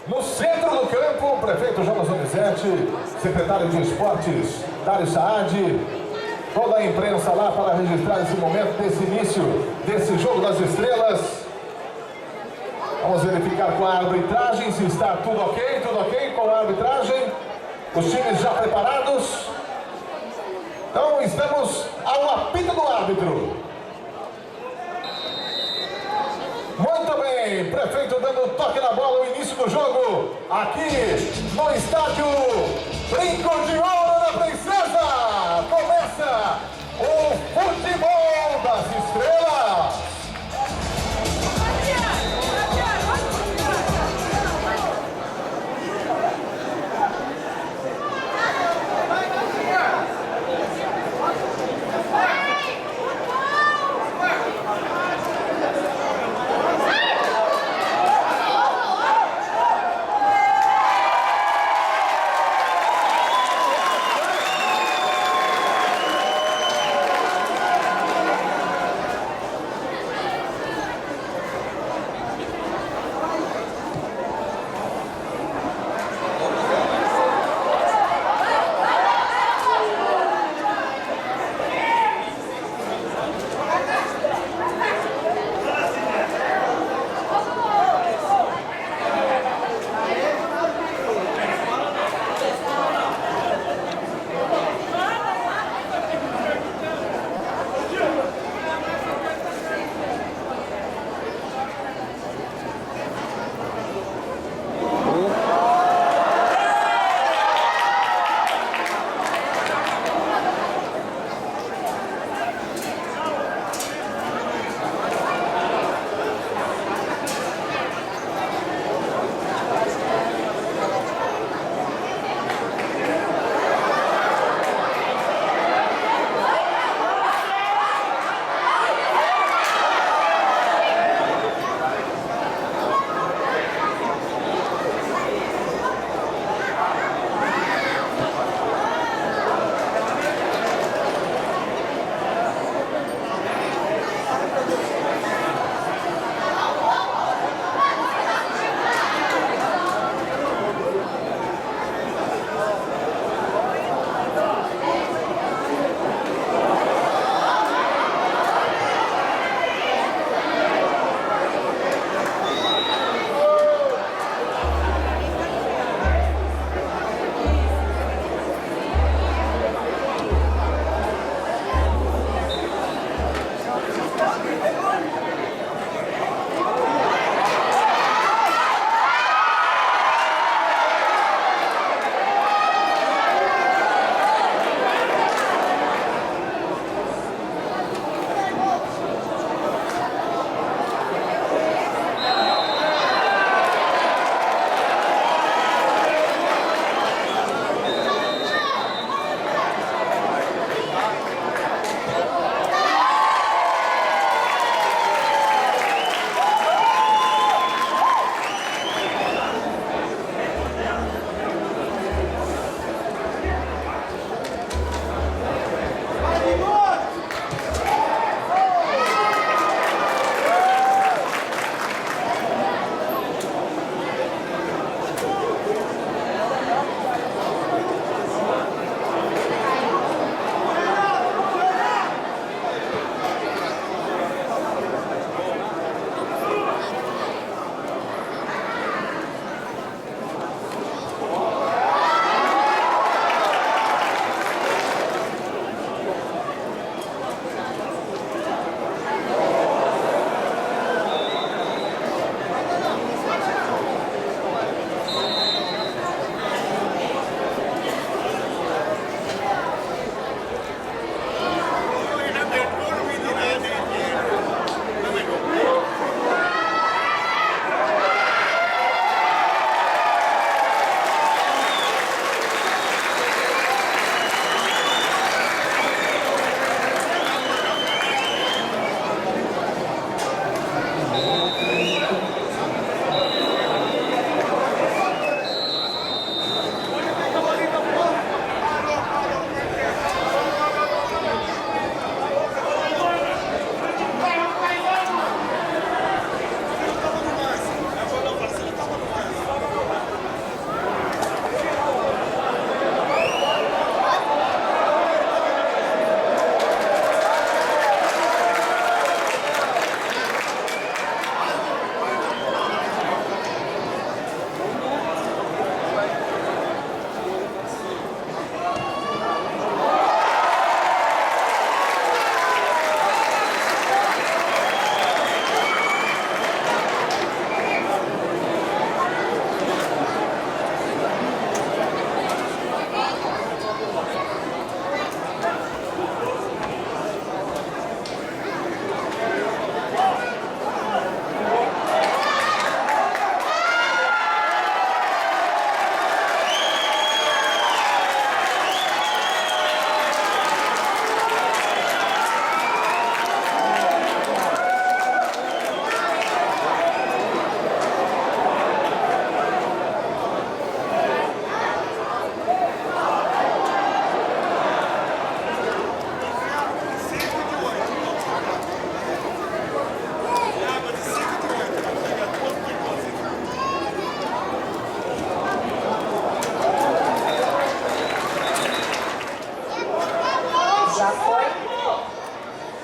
No centro do campo, o prefeito Jonas Donizete, secretário de Esportes, Dário Saad, toda a imprensa lá para registrar esse momento, desse início desse Jogo das Estrelas. Vamos verificar com a arbitragem se está tudo ok com a arbitragem. Os times já preparados. Então estamos ao apito do árbitro. Muito bem, prefeito dando toque na bola, o início do jogo aqui no estádio Brinco de Ouro da Princesa. Começa o futebol das estrelas.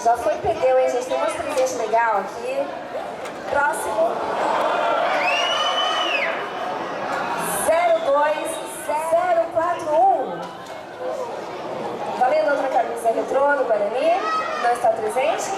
Já foi, perdeu, hein, gente? Tem umas presentes legal aqui. Próximo. 02041. Valendo outra camisa retrô do Guarani. Não está presente.